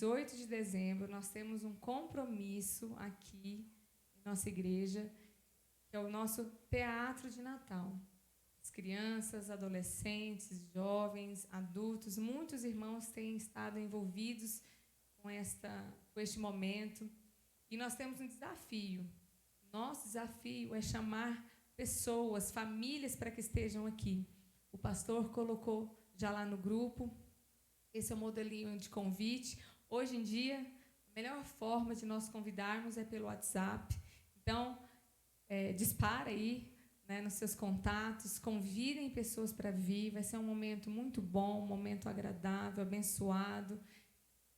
18 de dezembro, nós temos um compromisso aqui em nossa igreja, que é o nosso Teatro de Natal. As crianças, adolescentes, jovens, adultos, muitos irmãos têm estado envolvidos com este momento. E nós temos um desafio. Nosso desafio é chamar pessoas, famílias, para que estejam aqui. O pastor colocou já lá no grupo. Esse é o modelinho de convite. Hoje em dia, a melhor forma de nós convidarmos é pelo WhatsApp. Então, dispara aí, né, nos seus contatos, convidem pessoas para vir. Vai ser um momento muito bom, um momento agradável, abençoado.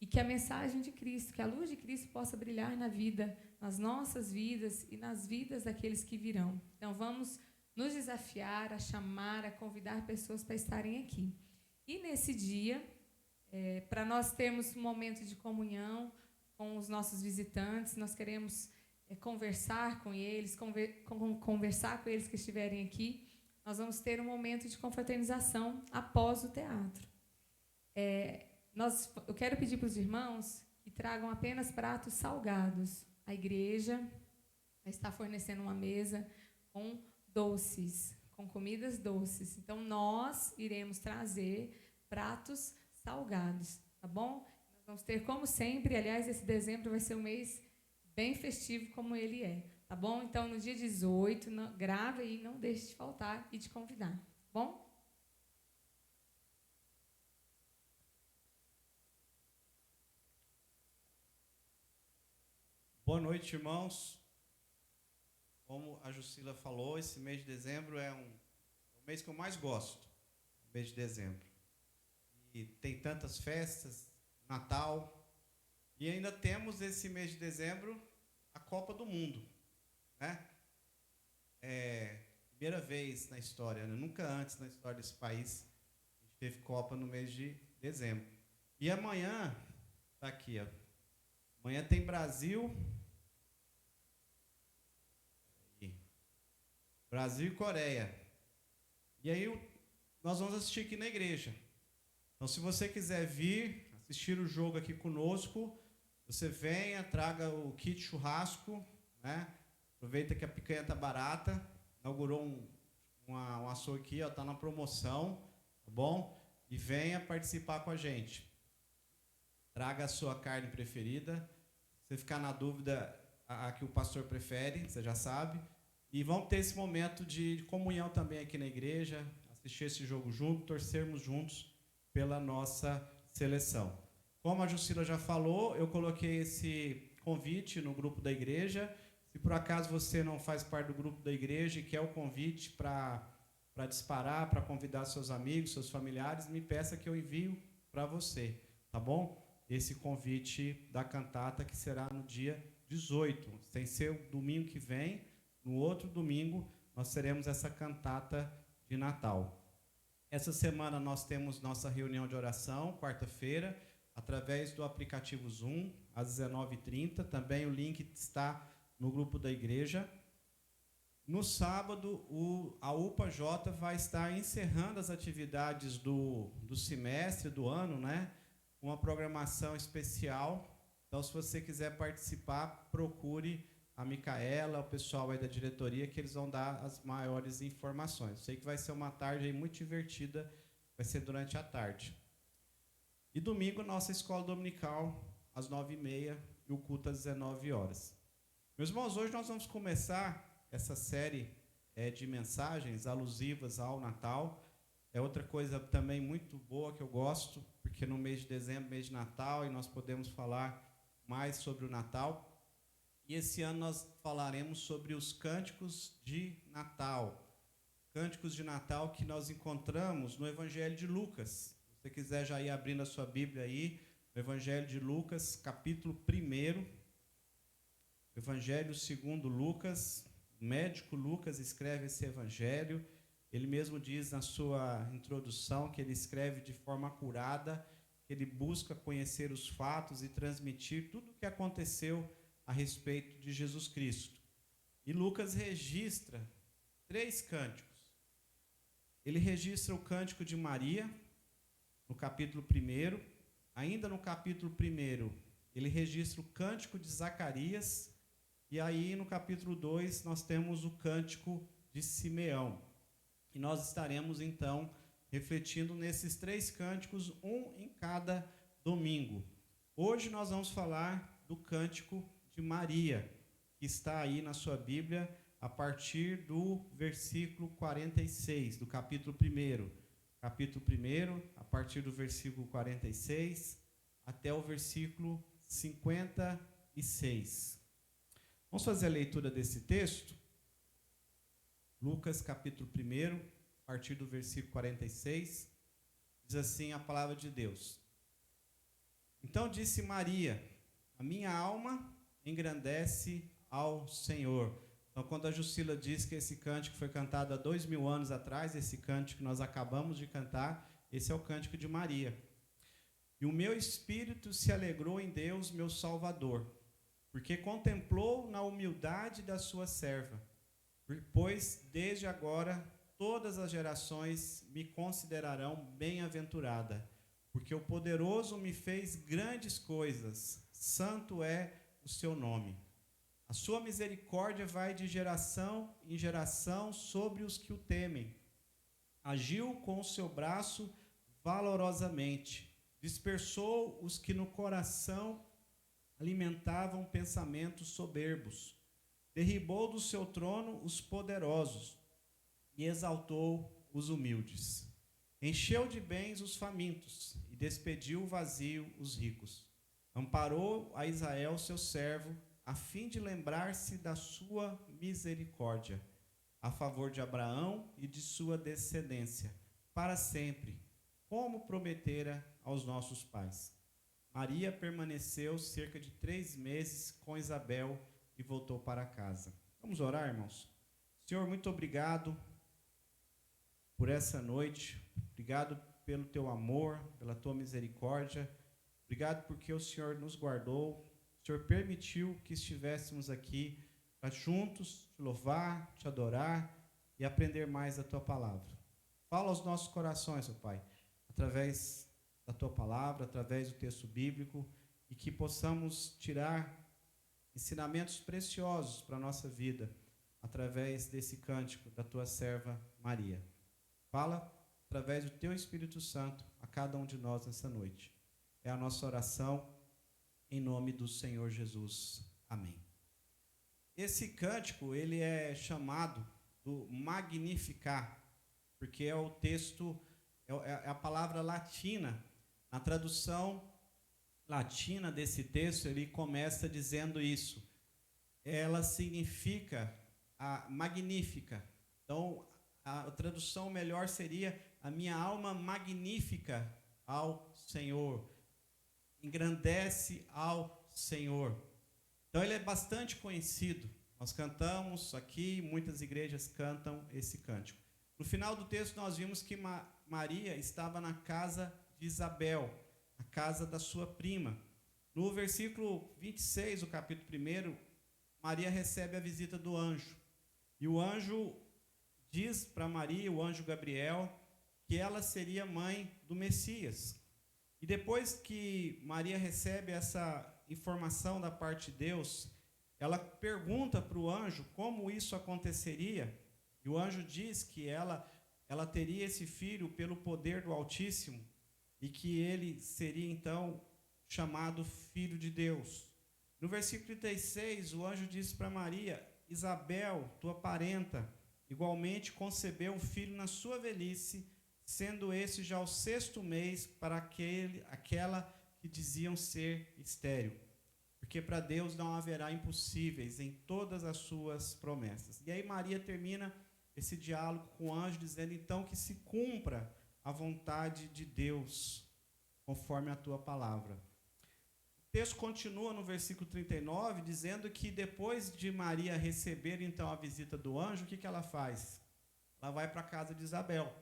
E que a mensagem de Cristo, que a luz de Cristo possa brilhar na vida, nas nossas vidas e nas vidas daqueles que virão. Então, vamos nos desafiar a chamar, a convidar pessoas para estarem aqui. E nesse dia, para nós termos um momento de comunhão com os nossos visitantes, nós queremos conversar com eles, conversar com eles que estiverem aqui. Nós vamos ter um momento de confraternização após o teatro. Eu quero pedir para os irmãos que tragam apenas pratos salgados. A igreja vai estar fornecendo uma mesa com doces, com comidas doces. Então, nós iremos trazer pratos salgados, tá bom? Nós vamos ter, como sempre, aliás, esse dezembro vai ser um mês bem festivo como ele é, tá bom? Então, no dia 18, grave aí, não deixe de faltar e de convidar, tá bom? Boa noite, irmãos. Como a Jucila falou, esse mês de dezembro é o mês que eu mais gosto, o mês de dezembro. E tem tantas festas, Natal, e ainda temos esse mês de dezembro a Copa do Mundo, né? Primeira vez na história, né? Nunca antes na história desse país a gente teve Copa no mês de dezembro. E amanhã, tá aqui, ó. Amanhã tem Brasil e Coreia. E aí nós vamos assistir aqui na igreja. Então, se você quiser vir assistir o jogo aqui conosco, você venha, traga o kit churrasco, né? Aproveita que a picanha está barata. Inaugurou um açougue aqui, está na promoção, tá bom? E venha participar com a gente. Traga a sua carne preferida. Se você ficar na dúvida, a que o pastor prefere, você já sabe. E vamos ter esse momento de comunhão também aqui na igreja, assistir esse jogo junto, torcermos juntos pela nossa seleção. Como a Jucila já falou, eu coloquei esse convite no grupo da igreja. Se por acaso você não faz parte do grupo da igreja e quer o convite para disparar, para convidar seus amigos, seus familiares, me peça que eu envio para você, tá bom? Esse convite da cantata que será no dia 18, sem ser o domingo que vem. No outro domingo, nós teremos essa cantata de Natal. Essa semana nós temos nossa reunião de oração, quarta-feira, através do aplicativo Zoom, às 19h30. Também o link está no grupo da igreja. No sábado, a UPA-J vai estar encerrando as atividades do semestre, do ano, né? Uma programação especial. Então, se você quiser participar, procure a Micaela, o pessoal aí da diretoria, que eles vão dar as maiores informações. Sei que vai ser uma tarde aí muito divertida, vai ser durante a tarde. E domingo, nossa escola dominical, às 9h30, e o culto às 19h. Meus irmãos, hoje nós vamos começar essa série de mensagens alusivas ao Natal. É outra coisa também muito boa que eu gosto, porque no mês de dezembro, mês de Natal, e nós podemos falar mais sobre o Natal. E esse ano nós falaremos sobre os cânticos de Natal. Cânticos de Natal que nós encontramos no Evangelho de Lucas. Se você quiser já ir abrindo a sua Bíblia aí, no Evangelho de Lucas, capítulo 1. Evangelho segundo Lucas. O médico Lucas escreve esse evangelho. Ele mesmo diz na sua introdução que ele escreve de forma acurada, que ele busca conhecer os fatos e transmitir tudo o que aconteceu a respeito de Jesus Cristo. E Lucas registra 3 cânticos. Ele registra o cântico de Maria, no capítulo 1. ainda no capítulo 1, ele registra o cântico de Zacarias, e aí no capítulo 2 nós temos o cântico de Simeão. E nós estaremos então refletindo nesses 3 cânticos, um em cada domingo. Hoje nós vamos falar do cântico de Maria, que está aí na sua Bíblia, a partir do versículo 46, do capítulo 1. Capítulo 1, a partir do versículo 46 até o versículo 56. Vamos fazer a leitura desse texto? Lucas, capítulo 1, a partir do versículo 46, diz assim a palavra de Deus. Então disse Maria: a minha alma engrandece ao Senhor. Então, quando a Jucila diz que esse cântico foi cantado há 2000 anos atrás, esse cântico que nós acabamos de cantar, esse é o cântico de Maria. E o meu espírito se alegrou em Deus, meu Salvador, porque contemplou na humildade da sua serva. Pois desde agora todas as gerações me considerarão bem-aventurada, porque o poderoso me fez grandes coisas, santo é o seu nome. A sua misericórdia vai de geração em geração sobre os que o temem. Agiu com o seu braço valorosamente, dispersou os que no coração alimentavam pensamentos soberbos, derribou do seu trono os poderosos e exaltou os humildes. Encheu de bens os famintos e despediu vazio os ricos. Amparou a Israel, seu servo, a fim de lembrar-se da sua misericórdia, a favor de Abraão e de sua descendência, para sempre, como prometera aos nossos pais. Maria permaneceu cerca de 3 meses com Isabel e voltou para casa. Vamos orar, irmãos? Senhor, muito obrigado por essa noite, obrigado pelo teu amor, pela tua misericórdia, obrigado porque o Senhor nos guardou, o Senhor permitiu que estivéssemos aqui para juntos te louvar, te adorar e aprender mais da tua palavra. Fala aos nossos corações, ó Pai, através da tua palavra, através do texto bíblico, e que possamos tirar ensinamentos preciosos para a nossa vida, através desse cântico da tua serva Maria. Fala através do teu Espírito Santo a cada um de nós nessa noite. É a nossa oração em nome do Senhor Jesus. Amém. Esse cântico, ele é chamado do Magnificat, porque é o texto, é a palavra latina. Na tradução latina desse texto, ele começa dizendo isso. Ela significa a magnífica. Então, a tradução melhor seria: a minha alma magnífica ao Senhor, engrandece ao Senhor. Então ele é bastante conhecido. Nós cantamos aqui, muitas igrejas cantam esse cântico. No final do texto nós vimos que Maria estava na casa de Isabel, a casa da sua prima. No versículo 26 do capítulo 1, Maria recebe a visita do anjo. E o anjo diz para Maria, o anjo Gabriel, que ela seria mãe do Messias. E depois que Maria recebe essa informação da parte de Deus, ela pergunta para o anjo como isso aconteceria. E o anjo diz que ela teria esse filho pelo poder do Altíssimo e que ele seria então chamado Filho de Deus. No versículo 36, o anjo diz para Maria: Isabel, tua parenta, igualmente concebeu um filho na sua velhice, sendo esse já o 6º mês para aquela que diziam ser estéril. Porque para Deus não haverá impossíveis em todas as suas promessas. E aí Maria termina esse diálogo com o anjo, dizendo então que se cumpra a vontade de Deus, conforme a tua palavra. O texto continua no versículo 39, dizendo que depois de Maria receber então a visita do anjo, o que ela faz? Ela vai para a casa de Isabel.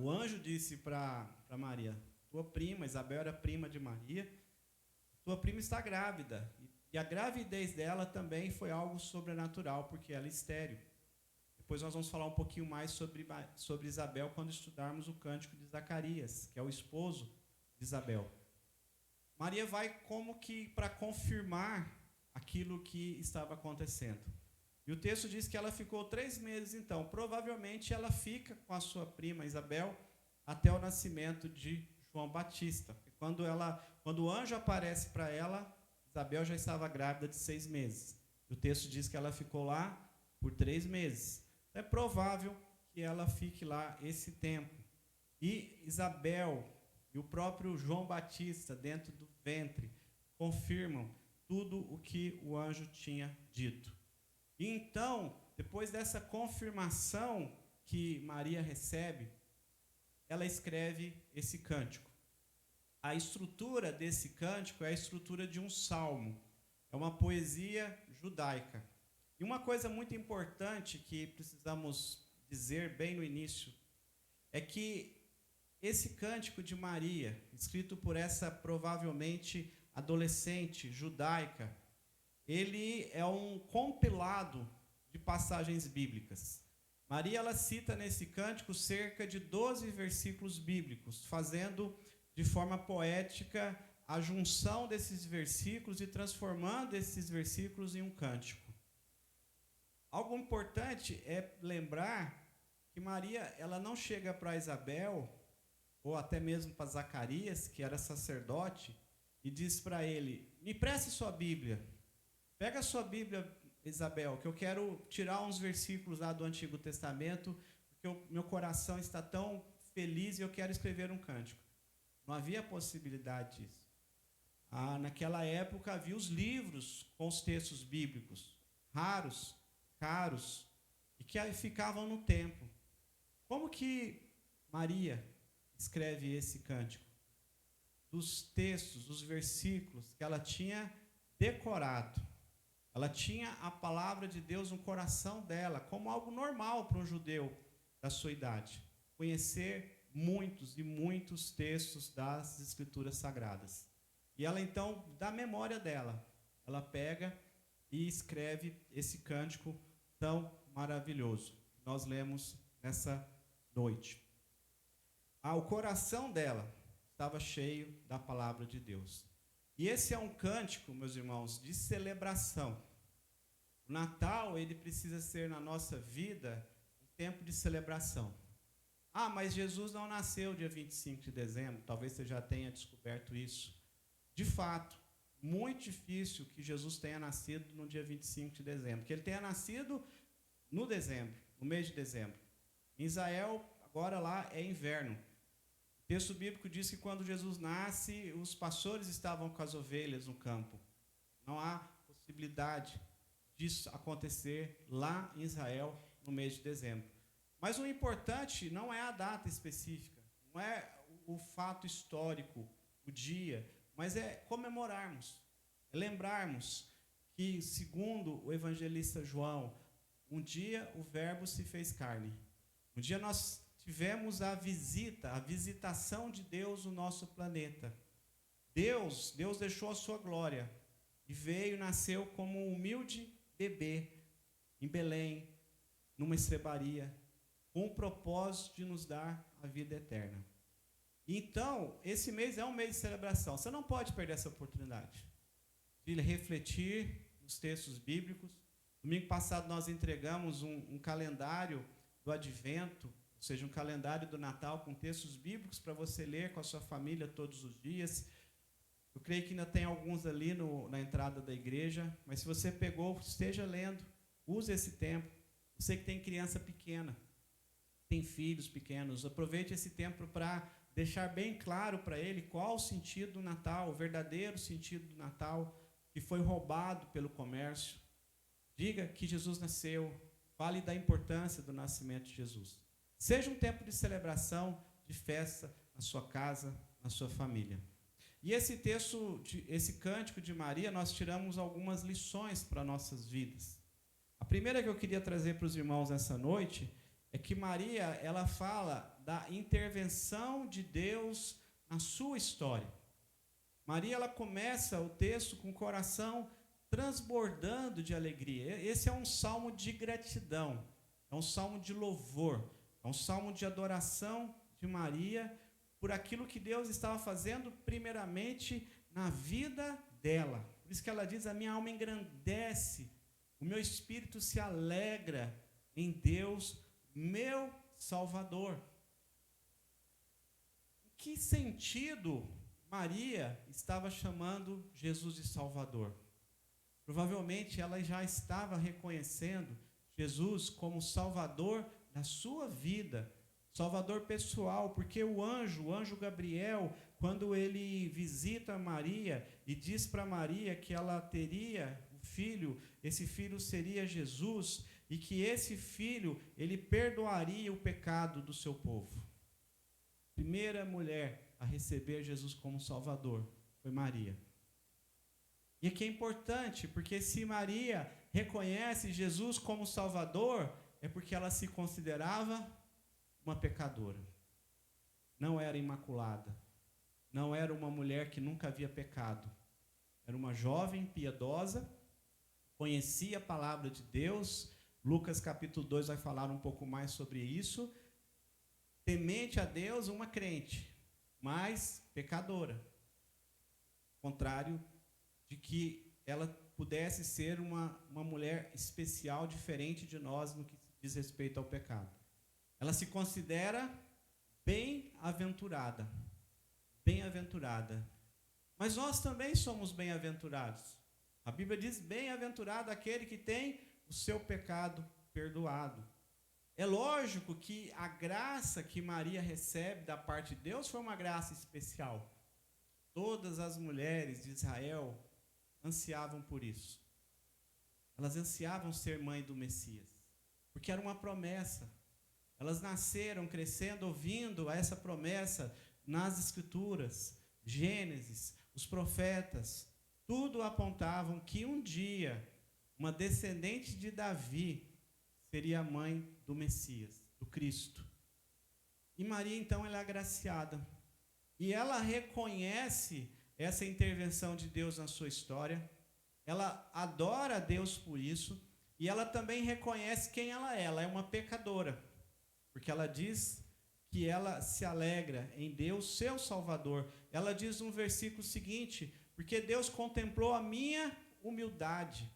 O anjo disse para Maria: tua prima, Isabel era prima de Maria, tua prima está grávida. E a gravidez dela também foi algo sobrenatural, porque ela é estéril. Depois nós vamos falar um pouquinho mais sobre Isabel quando estudarmos o cântico de Zacarias, que é o esposo de Isabel. Maria vai como que para confirmar aquilo que estava acontecendo. E o texto diz que ela ficou 3 meses, então. Provavelmente ela fica com a sua prima Isabel até o nascimento de João Batista. Quando o anjo aparece para ela, Isabel já estava grávida de 6 meses. E o texto diz que ela ficou lá por 3 meses. É provável que ela fique lá esse tempo. E Isabel e o próprio João Batista, dentro do ventre, confirmam tudo o que o anjo tinha dito. E então, depois dessa confirmação que Maria recebe, ela escreve esse cântico. A estrutura desse cântico é a estrutura de um salmo. É uma poesia judaica. E uma coisa muito importante que precisamos dizer bem no início é que esse cântico de Maria, escrito por essa provavelmente adolescente judaica, ele é um compilado de passagens bíblicas. Maria, ela cita nesse cântico cerca de 12 versículos bíblicos, fazendo de forma poética a junção desses versículos e transformando esses versículos em um cântico. Algo importante é lembrar que Maria, ela não chega para Isabel, ou até mesmo para Zacarias, que era sacerdote, e diz para ele: me preste sua Bíblia. Pega a sua Bíblia, Isabel, que eu quero tirar uns versículos lá do Antigo Testamento, porque o meu coração está tão feliz e eu quero escrever um cântico. Não havia possibilidade disso. Naquela época havia os livros com os textos bíblicos, raros, caros, e que ficavam no templo. Como que Maria escreve esse cântico? Dos textos, dos versículos que ela tinha decorado. Ela tinha a palavra de Deus no coração dela, como algo normal para um judeu da sua idade. Conhecer muitos e muitos textos das Escrituras Sagradas. E ela, então, da memória dela, ela pega e escreve esse cântico tão maravilhoso. Nós lemos nessa noite. O coração dela estava cheio da palavra de Deus. E esse é um cântico, meus irmãos, de celebração. O Natal, ele precisa ser na nossa vida um tempo de celebração. Mas Jesus não nasceu dia 25 de dezembro, talvez você já tenha descoberto isso. De fato, muito difícil que Jesus tenha nascido no dia 25 de dezembro, que ele tenha nascido no mês de dezembro. Em Israel, agora lá é inverno. O texto bíblico diz que quando Jesus nasce, os pastores estavam com as ovelhas no campo. Não há possibilidade disso acontecer lá em Israel no mês de dezembro. Mas o importante não é a data específica, não é o fato histórico, o dia, mas é comemorarmos, é lembrarmos que, segundo o evangelista João, um dia o Verbo se fez carne. Um dia nós tivemos a visitação de Deus no nosso planeta. Deus deixou a sua glória e veio e nasceu como um humilde bebê em Belém, numa estrebaria, com o propósito de nos dar a vida eterna. Então, esse mês é um mês de celebração. Você não pode perder essa oportunidade de refletir nos textos bíblicos. Domingo passado nós entregamos um calendário do Advento, ou seja, um calendário do Natal com textos bíblicos para você ler com a sua família todos os dias. Eu creio que ainda tem alguns ali na entrada da igreja, mas se você pegou, esteja lendo, use esse tempo. Você que tem criança pequena, tem filhos pequenos, aproveite esse tempo para deixar bem claro para ele qual o sentido do Natal, o verdadeiro sentido do Natal, que foi roubado pelo comércio. Diga que Jesus nasceu, fale da importância do nascimento de Jesus. Seja um tempo de celebração, de festa na sua casa, na sua família. E esse cântico de Maria, nós tiramos algumas lições para nossas vidas. A primeira que eu queria trazer para os irmãos nessa noite é que Maria, ela fala da intervenção de Deus na sua história. Maria, ela começa o texto com o coração transbordando de alegria. Esse é um salmo de gratidão, é um salmo de louvor, é um salmo de adoração de Maria por aquilo que Deus estava fazendo primeiramente na vida dela. Por isso que ela diz: a minha alma engrandece, o meu espírito se alegra em Deus, meu Salvador. Em que sentido Maria estava chamando Jesus de Salvador? Provavelmente ela já estava reconhecendo Jesus como Salvador da sua vida, Salvador pessoal, porque o anjo Gabriel, quando ele visita Maria e diz para Maria que ela teria um filho, esse filho seria Jesus, e que esse filho, ele perdoaria o pecado do seu povo. Primeira mulher a receber Jesus como Salvador foi Maria. E aqui é importante, porque se Maria reconhece Jesus como Salvador, é porque ela se considerava uma pecadora. Não era imaculada. Não era uma mulher que nunca havia pecado. Era uma jovem piedosa, conhecia a palavra de Deus. Lucas capítulo 2 vai falar um pouco mais sobre isso. Temente a Deus, uma crente, mas pecadora. Contrário de que ela pudesse ser uma mulher especial, diferente de nós no que diz respeito ao pecado. Ela se considera bem-aventurada. Bem-aventurada. Mas nós também somos bem-aventurados. A Bíblia diz: bem-aventurado aquele que tem o seu pecado perdoado. É lógico que a graça que Maria recebe da parte de Deus foi uma graça especial. Todas as mulheres de Israel ansiavam por isso. Elas ansiavam ser mãe do Messias, porque era uma promessa. Elas nasceram crescendo, ouvindo essa promessa nas Escrituras, Gênesis, os profetas, tudo apontavam que um dia uma descendente de Davi seria a mãe do Messias, do Cristo. E Maria, então, ela é agraciada. E ela reconhece essa intervenção de Deus na sua história. Ela adora a Deus por isso. E ela também reconhece quem ela é. Ela é uma pecadora. Porque ela diz que ela se alegra em Deus, seu Salvador. Ela diz no versículo seguinte: porque Deus contemplou a minha humildade.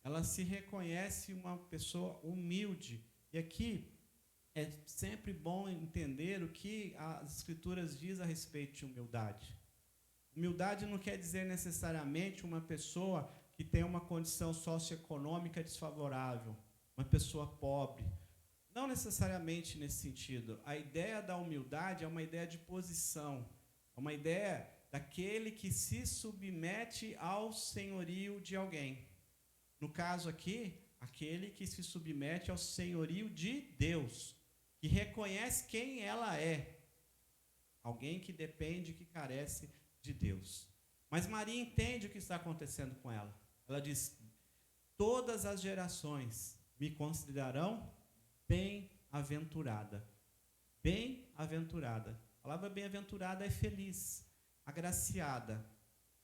Ela se reconhece uma pessoa humilde. E aqui é sempre bom entender o que as Escrituras dizem a respeito de humildade. Humildade não quer dizer necessariamente uma pessoa que tem uma condição socioeconômica desfavorável, uma pessoa pobre. Não necessariamente nesse sentido. A ideia da humildade é uma ideia de posição, é uma ideia daquele que se submete ao senhorio de alguém. No caso aqui, aquele que se submete ao senhorio de Deus, que reconhece quem ela é. Alguém que depende, que carece de Deus. Mas Maria entende o que está acontecendo com ela. Ela diz: todas as gerações me considerarão bem-aventurada. Bem-aventurada. A palavra bem-aventurada é feliz, agraciada.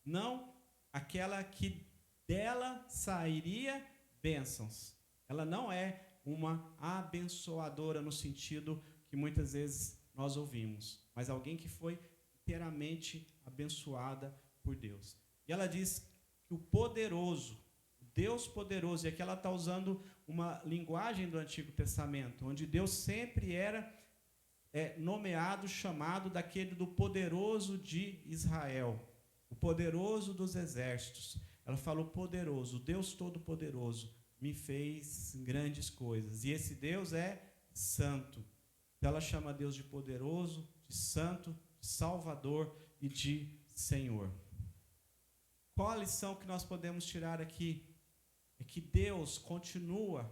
Não aquela que dela sairia bênçãos. Ela não é uma abençoadora no sentido que muitas vezes nós ouvimos, mas alguém que foi inteiramente abençoada por Deus. E ela diz que o poderoso, o Deus poderoso, e aqui ela está usando uma linguagem do Antigo Testamento, onde Deus sempre era nomeado, chamado daquele do poderoso de Israel, o poderoso dos exércitos. Ela falou: poderoso, Deus Todo-Poderoso me fez grandes coisas. E esse Deus é santo. Então ela chama Deus de poderoso, de santo, de salvador e de Senhor. Qual a lição que nós podemos tirar aqui? É que Deus continua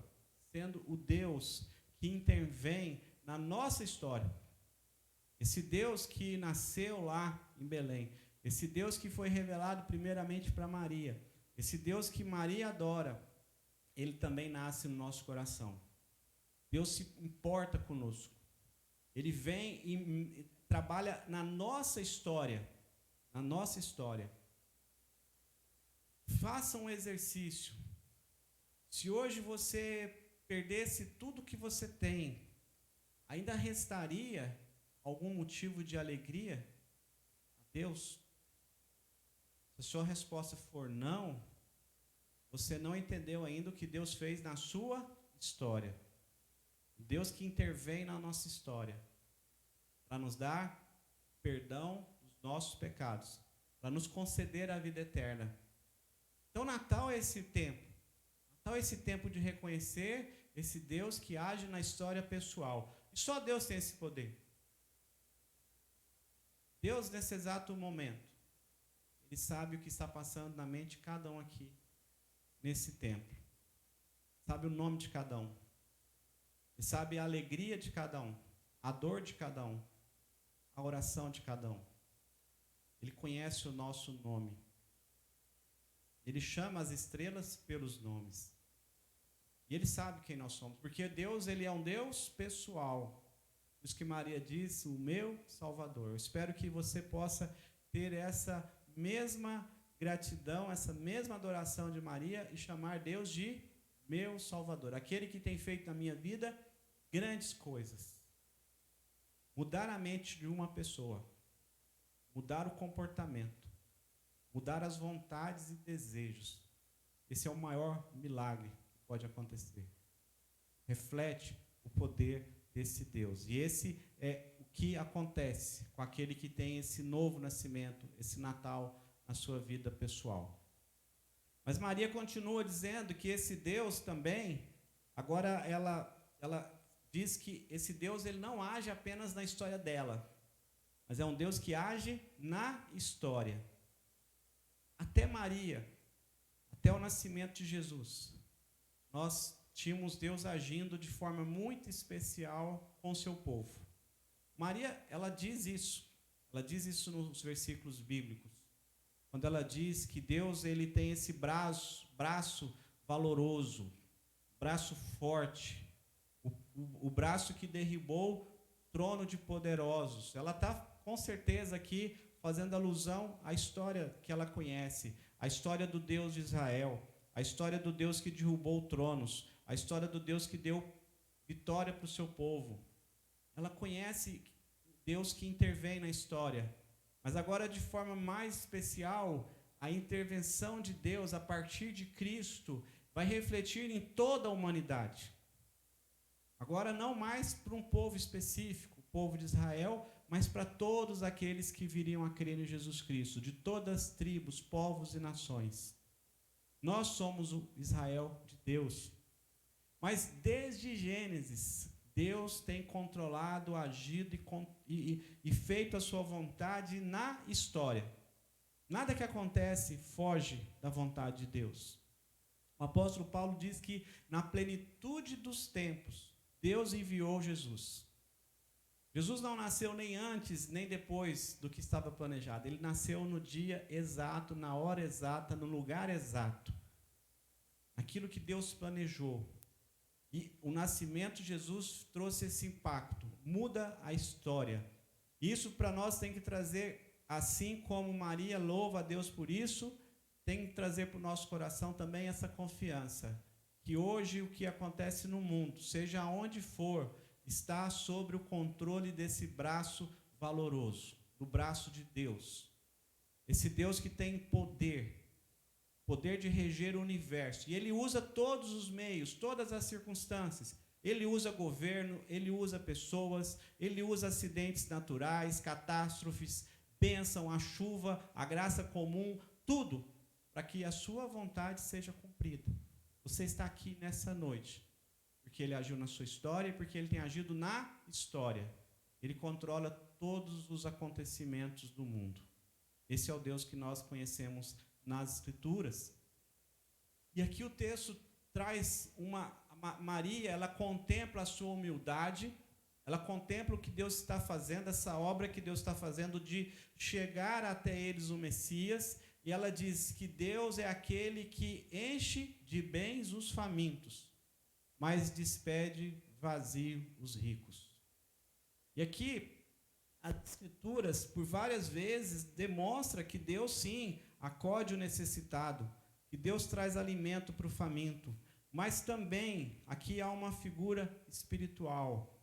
sendo o Deus que intervém na nossa história. Esse Deus que nasceu lá em Belém. Esse Deus que foi revelado primeiramente para Maria. Esse Deus que Maria adora, ele também nasce no nosso coração. Deus se importa conosco. Ele vem e trabalha na nossa história. Na nossa história. Faça um exercício. Se hoje você perdesse tudo que você tem, ainda restaria algum motivo de alegria a Deus? Se a sua resposta for não, você não entendeu ainda o que Deus fez na sua história. Deus que intervém na nossa história para nos dar perdão dos nossos pecados, para nos conceder a vida eterna. Então, Natal é esse tempo. Natal é esse tempo de reconhecer esse Deus que age na história pessoal. E só Deus tem esse poder. Deus, nesse exato momento, Ele sabe o que está passando na mente de cada um aqui, nesse templo. Sabe o nome de cada um. Ele sabe a alegria de cada um, a dor de cada um, a oração de cada um. Ele conhece o nosso nome. Ele chama as estrelas pelos nomes. E Ele sabe quem nós somos, porque Deus, Ele é um Deus pessoal. Por isso que Maria disse, o meu Salvador. Eu espero que você possa ter essa mesma gratidão, essa mesma adoração de Maria e chamar Deus de meu Salvador. Aquele que tem feito na minha vida grandes coisas. Mudar a mente de uma pessoa. Mudar o comportamento. Mudar as vontades e desejos. Esse é o maior milagre que pode acontecer. Reflete o poder desse Deus. E esse é o que acontece com aquele que tem esse novo nascimento, esse Natal na sua vida pessoal. Mas Maria continua dizendo que esse Deus também, agora ela diz que esse Deus ele não age apenas na história dela, mas é um Deus que age na história. Até Maria, até o nascimento de Jesus, nós tínhamos Deus agindo de forma muito especial com o seu povo. Maria, ela diz isso nos versículos bíblicos, quando ela diz que Deus ele tem esse braço valoroso, braço forte, o braço que derribou trono de poderosos. Ela está com certeza aqui fazendo alusão à história que ela conhece, a história do Deus de Israel, a história do Deus que derrubou tronos, a história do Deus que deu vitória para o seu povo. Ela conhece Deus que intervém na história. Mas agora, de forma mais especial, a intervenção de Deus a partir de Cristo vai refletir em toda a humanidade. Agora, não mais para um povo específico, o povo de Israel, mas para todos aqueles que viriam a crer em Jesus Cristo, de todas as tribos, povos e nações. Nós somos o Israel de Deus. Mas desde Gênesis, Deus tem controlado, agido e feito a sua vontade na história. Nada que acontece foge da vontade de Deus. O apóstolo Paulo diz que na plenitude dos tempos, Deus enviou Jesus. Jesus não nasceu nem antes, nem depois do que estava planejado. Ele nasceu no dia exato, na hora exata, no lugar exato. Aquilo que Deus planejou. E o nascimento de Jesus trouxe esse impacto, muda a história. Isso para nós tem que trazer, assim como Maria louva a Deus por isso, tem que trazer para o nosso coração também essa confiança, que hoje o que acontece no mundo, seja onde for, está sob o controle desse braço valoroso, do braço de Deus. Esse Deus que tem poder de reger o universo. E Ele usa todos os meios, todas as circunstâncias. Ele usa governo, Ele usa pessoas, Ele usa acidentes naturais, catástrofes, bênção, a chuva, a graça comum, tudo, para que a sua vontade seja cumprida. Você está aqui nessa noite, porque Ele agiu na sua história e porque Ele tem agido na história. Ele controla todos os acontecimentos do mundo. Esse é o Deus que nós conhecemos nas Escrituras. E aqui o texto traz Maria, ela contempla a sua humildade, ela contempla o que Deus está fazendo, essa obra que Deus está fazendo de chegar até eles o Messias, e ela diz que Deus é aquele que enche de bens os famintos, mas despede vazio os ricos. E aqui, as Escrituras, por várias vezes, demonstra que Deus, sim, acode o necessitado, que Deus traz alimento para o faminto, mas também aqui há uma figura espiritual.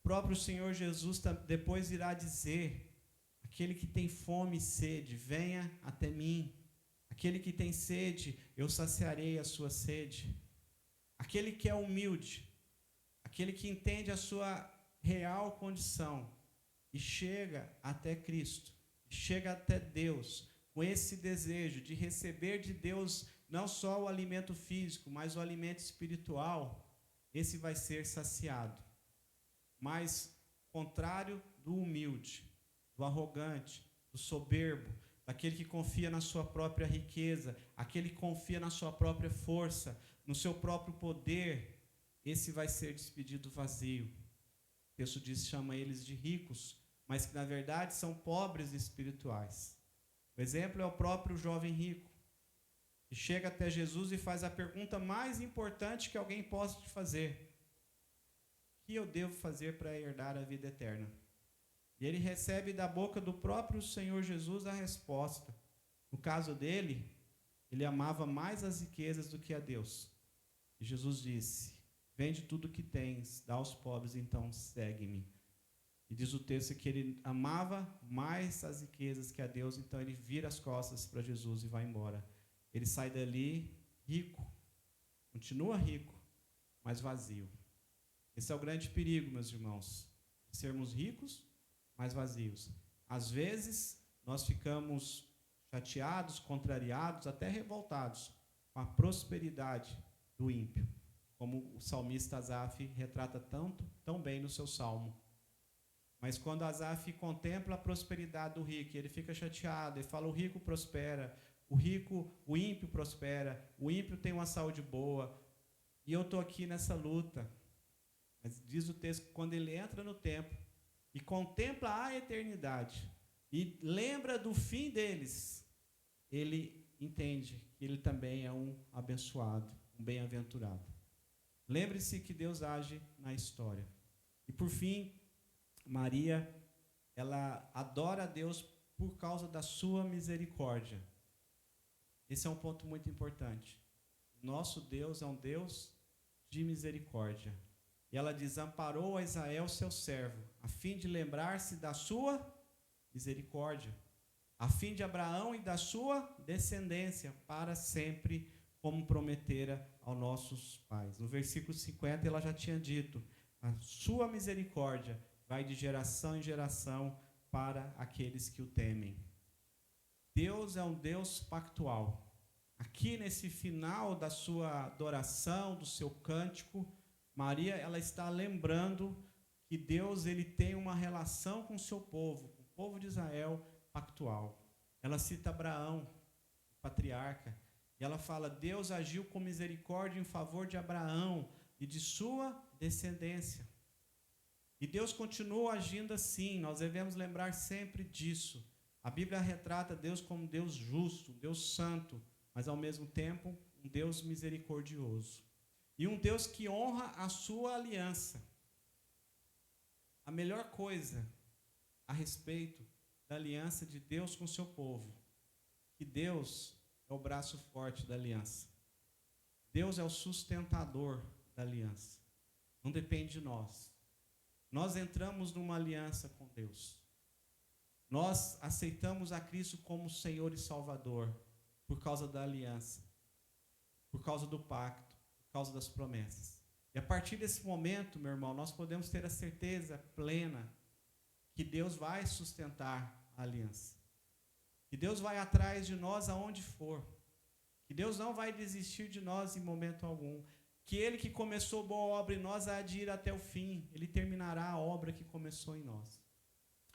próprio Senhor Jesus depois irá dizer: aquele que tem fome e sede, venha até mim. Aquele que tem sede, eu saciarei a sua sede. Aquele que é humilde, aquele que entende a sua real condição e chega até Cristo, chega até Deus, com esse desejo de receber de Deus não só o alimento físico, mas o alimento espiritual, esse vai ser saciado. Mas, contrário do humilde, do arrogante, do soberbo, daquele que confia na sua própria riqueza, aquele que confia na sua própria força, no seu próprio poder, esse vai ser despedido vazio. O texto diz, chama eles de ricos, mas que na verdade são pobres espirituais. O exemplo é o próprio jovem rico, que chega até Jesus e faz a pergunta mais importante que alguém possa te fazer: o que eu devo fazer para herdar a vida eterna? E ele recebe da boca do próprio Senhor Jesus a resposta. No caso dele, ele amava mais as riquezas do que a Deus. E Jesus disse: vende tudo o que tens, dá aos pobres, então segue-me. E diz o texto que ele amava mais as riquezas que a Deus, então ele vira as costas para Jesus e vai embora. Ele sai dali rico, continua rico, mas vazio. Esse é o grande perigo, meus irmãos, de sermos ricos, mas vazios. Às vezes, nós ficamos chateados, contrariados, até revoltados com a prosperidade do ímpio, como o salmista Asaf retrata tão bem no seu salmo. Mas quando Asaf contempla a prosperidade do rico, ele fica chateado, ele fala: o rico prospera, o ímpio prospera, o ímpio tem uma saúde boa, e eu estou aqui nessa luta. Mas diz o texto que quando ele entra no templo e contempla a eternidade e lembra do fim deles, ele entende que ele também é um abençoado, um bem-aventurado. Lembre-se que Deus age na história. E por fim, Maria, ela adora a Deus por causa da sua misericórdia. Esse é um ponto muito importante. Nosso Deus é um Deus de misericórdia. E ela diz: amparou a Israel, seu servo, a fim de lembrar-se da sua misericórdia, a fim de Abraão e da sua descendência, para sempre, como prometera aos nossos pais. No versículo 50, ela já tinha dito: a sua misericórdia vai de geração em geração para aqueles que o temem. Deus é um Deus pactual. Aqui nesse final da sua adoração, do seu cântico, Maria, ela está lembrando que Deus, ele tem uma relação com o seu povo, com o povo de Israel, pactual. Ela cita Abraão, o patriarca, e ela fala: Deus agiu com misericórdia em favor de Abraão e de sua descendência. E Deus continua agindo assim, nós devemos lembrar sempre disso. A Bíblia retrata Deus como um Deus justo, um Deus santo, mas ao mesmo tempo um Deus misericordioso. E um Deus que honra a sua aliança. A melhor coisa a respeito da aliança de Deus com o seu povo, que Deus é o braço forte da aliança. Deus é o sustentador da aliança. Não depende de nós. Nós entramos numa aliança com Deus. Nós aceitamos a Cristo como Senhor e Salvador por causa da aliança, por causa do pacto, por causa das promessas. E a partir desse momento, meu irmão, nós podemos ter a certeza plena que Deus vai sustentar a aliança. Que Deus vai atrás de nós aonde for. Que Deus não vai desistir de nós em momento algum. Que Ele que começou boa obra em nós há de ir até o fim. Ele terminará a obra que começou em nós.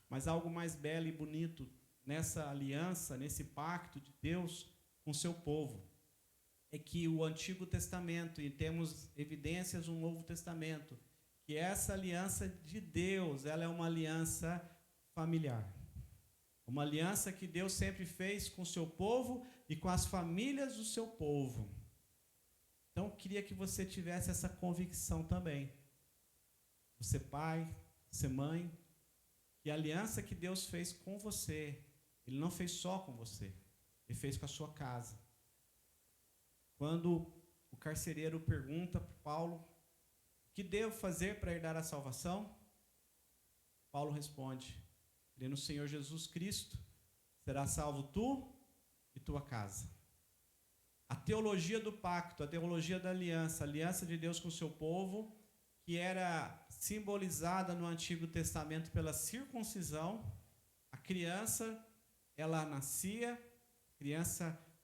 Mas algo mais belo e bonito nessa aliança, nesse pacto de Deus com o seu povo, é que o Antigo Testamento, e temos evidências do Novo Testamento, que essa aliança de Deus, ela é uma aliança familiar. Uma aliança que Deus sempre fez com o seu povo e com as famílias do seu povo. Então, eu queria que você tivesse essa convicção também. Você pai, você mãe, que a aliança que Deus fez com você, Ele não fez só com você, Ele fez com a sua casa. Quando o carcereiro pergunta para Paulo: o que devo fazer para herdar a salvação? Paulo responde: crê no Senhor Jesus Cristo, será salvo tu e tua casa. A teologia do pacto, a teologia da aliança, a aliança de Deus com o seu povo, que era simbolizada no Antigo Testamento pela circuncisão. A criança, ela nascia,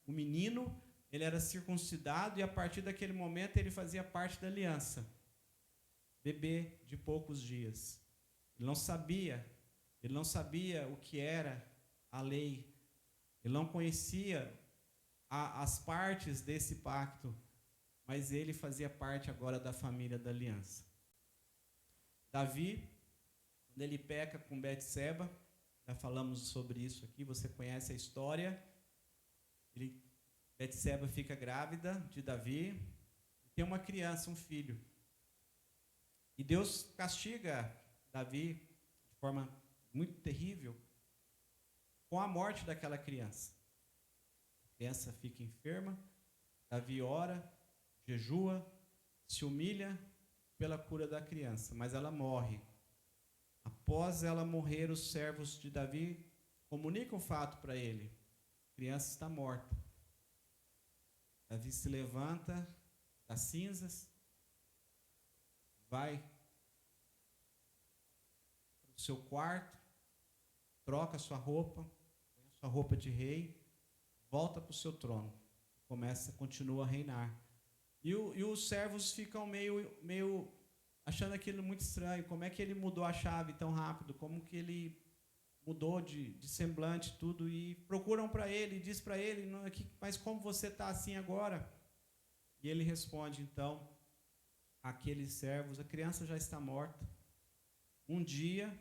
o menino, ele era circuncidado e a partir daquele momento ele fazia parte da aliança. Bebê de poucos dias. Ele não sabia o que era a lei. Ele não conhecia as partes desse pacto, mas ele fazia parte agora da família da aliança. Davi, quando ele peca com Betseba, já falamos sobre isso aqui, você conhece a história. Betseba fica grávida de Davi, e tem uma criança, um filho. E Deus castiga Davi de forma muito terrível com a morte daquela criança. A criança fica enferma, Davi ora, jejua, se humilha pela cura da criança, mas ela morre. Após ela morrer, os servos de Davi comunicam o fato para ele: a criança está morta. Davi se levanta das cinzas, vai para o seu quarto, troca a sua roupa, põe a sua roupa de rei, volta para o seu trono, continua a reinar. E os servos ficam meio achando aquilo muito estranho. Como é que ele mudou a chave tão rápido? Como que ele mudou de semblante, tudo? E procuram para ele, diz para ele: mas como você está assim agora? E ele responde, então, àqueles servos: a criança já está morta. Um dia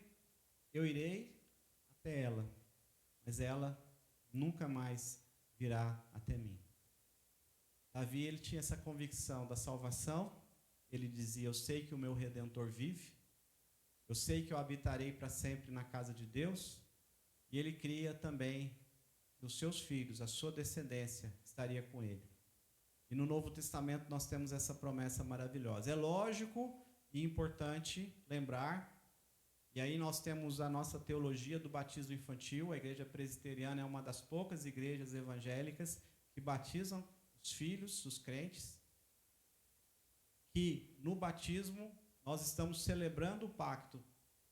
eu irei até ela, mas ela nunca mais virá até mim. Davi, ele tinha essa convicção da salvação. Ele dizia: eu sei que o meu Redentor vive, eu sei que eu habitarei para sempre na casa de Deus. E ele cria também que os seus filhos, a sua descendência, estaria com ele. E no Novo Testamento nós temos essa promessa maravilhosa. É lógico e importante lembrar, e aí nós temos a nossa teologia do batismo infantil. A igreja presbiteriana é uma das poucas igrejas evangélicas que batizam os filhos, os crentes, que no batismo nós estamos celebrando o pacto,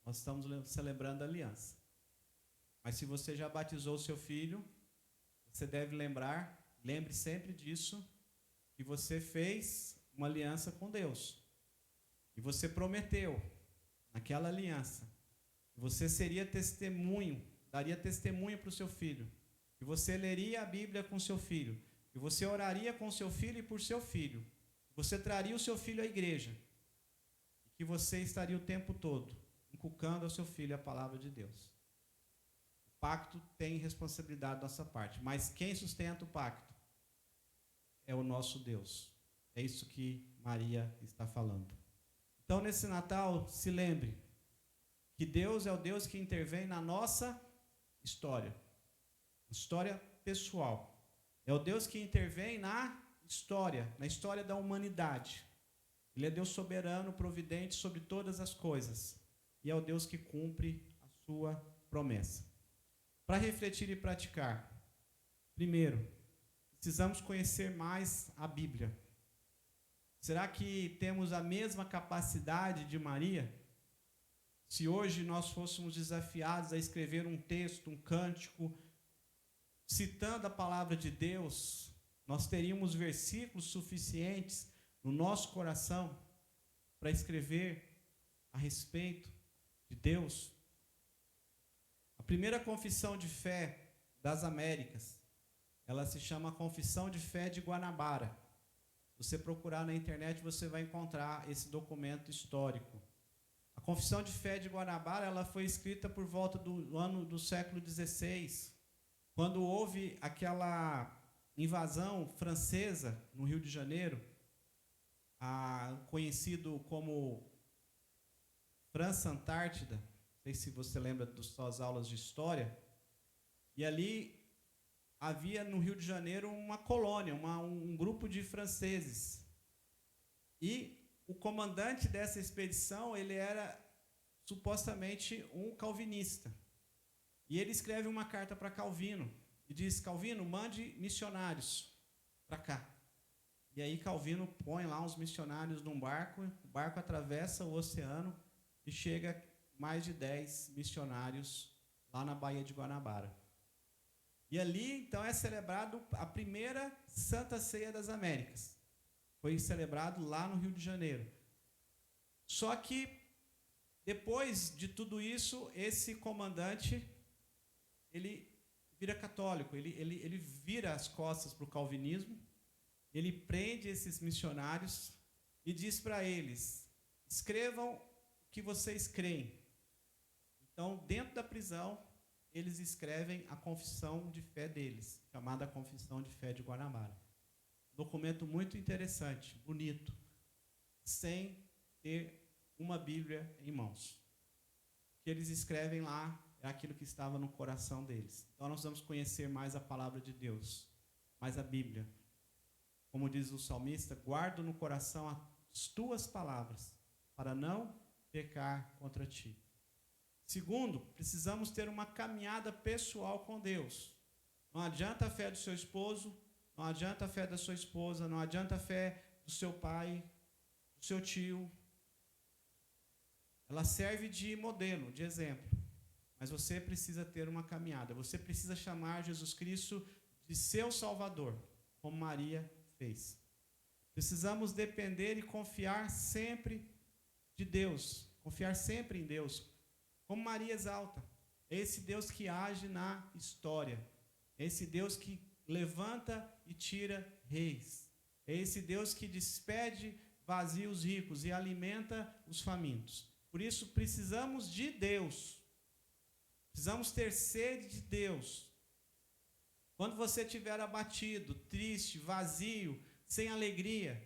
nós estamos celebrando a aliança. Mas se você já batizou o seu filho, você deve lembre sempre disso, que você fez uma aliança com Deus. E você prometeu, naquela aliança, que você seria testemunho, daria testemunho para o seu filho, que você leria a Bíblia com seu filho, que você oraria com seu filho e por seu filho, que você traria o seu filho à igreja, e que você estaria o tempo todo inculcando ao seu filho a palavra de Deus. O pacto tem responsabilidade da nossa parte, mas quem sustenta o pacto é o nosso Deus. É isso que Maria está falando. Então, nesse Natal, se lembre que Deus é o Deus que intervém na nossa história pessoal. É o Deus que intervém na história da humanidade. Ele é Deus soberano, providente sobre todas as coisas. E é o Deus que cumpre a sua promessa. Para refletir e praticar, primeiro, precisamos conhecer mais a Bíblia. Será que temos a mesma capacidade de Maria? Se hoje nós fôssemos desafiados a escrever um texto, um cântico, citando a palavra de Deus, nós teríamos versículos suficientes no nosso coração para escrever a respeito de Deus? A primeira confissão de fé das Américas, ela se chama Confissão de Fé de Guanabara. Se você procurar na internet, você vai encontrar esse documento histórico. A Confissão de Fé de Guanabara, ela foi escrita por volta do século XVI, quando houve aquela invasão francesa no Rio de Janeiro, conhecido como França Antártida. Não sei se você lembra das suas aulas de história. E ali havia no Rio de Janeiro uma colônia, um grupo de franceses. E o comandante dessa expedição, ele era supostamente um calvinista. E ele escreve uma carta para Calvino e diz: Calvino, mande missionários para cá. E aí Calvino põe lá uns missionários num barco, o barco atravessa o oceano e chega mais de 10 missionários lá na Baía de Guanabara. E ali, então, é celebrado a primeira Santa Ceia das Américas. Foi celebrado lá no Rio de Janeiro. Só que, depois de tudo isso, esse comandante, ele vira católico, ele vira as costas para o calvinismo, ele prende esses missionários e diz para eles: escrevam o que vocês creem. Então, dentro da prisão, eles escrevem a confissão de fé deles, chamada Confissão de Fé de Guanabara. Documento muito interessante, bonito, sem ter uma Bíblia em mãos. O que eles escrevem lá é aquilo que estava no coração deles. Então, nós vamos conhecer mais a palavra de Deus, mais a Bíblia. Como diz o salmista: guardo no coração as tuas palavras, para não pecar contra ti. Segundo, precisamos ter uma caminhada pessoal com Deus. Não adianta a fé do seu esposo, não adianta a fé da sua esposa, não adianta a fé do seu pai, do seu tio. Ela serve de modelo, de exemplo. Mas você precisa ter uma caminhada. Você precisa chamar Jesus Cristo de seu Salvador, como Maria fez. Precisamos depender e confiar sempre de Deus. Confiar sempre em Deus. Como Maria exalta. É esse Deus que age na história. É esse Deus que levanta e tira reis. É esse Deus que despede vazios ricos e alimenta os famintos. Por isso, precisamos de Deus. Precisamos ter sede de Deus. Quando você estiver abatido, triste, vazio, sem alegria,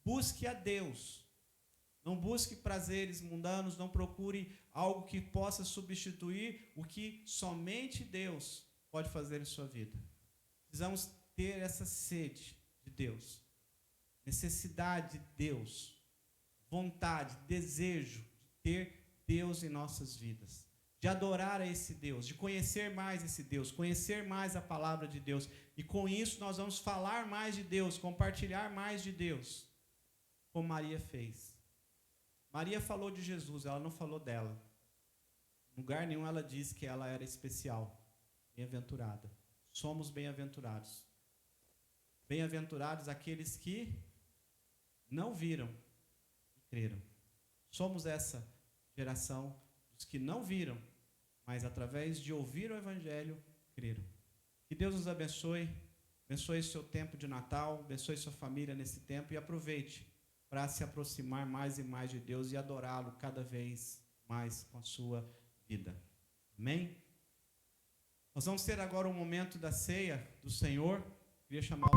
busque a Deus. Não busque prazeres mundanos, não procure algo que possa substituir o que somente Deus pode fazer em sua vida. Precisamos ter essa sede de Deus, necessidade de Deus, vontade, desejo de ter Deus em nossas vidas, de adorar a esse Deus, de conhecer mais esse Deus, conhecer mais a palavra de Deus. E com isso nós vamos falar mais de Deus, compartilhar mais de Deus, como Maria fez. Maria falou de Jesus, ela não falou dela. Em lugar nenhum ela disse que ela era especial, bem-aventurada. Somos bem-aventurados. Bem-aventurados aqueles que não viram e creram. Somos essa geração dos que não viram, mas através de ouvir o Evangelho, creram. Que Deus nos abençoe o seu tempo de Natal, abençoe sua família nesse tempo e aproveite para se aproximar mais e mais de Deus e adorá-lo cada vez mais com a sua vida. Amém? Nós vamos ter agora um momento da ceia do Senhor. Queria chamar o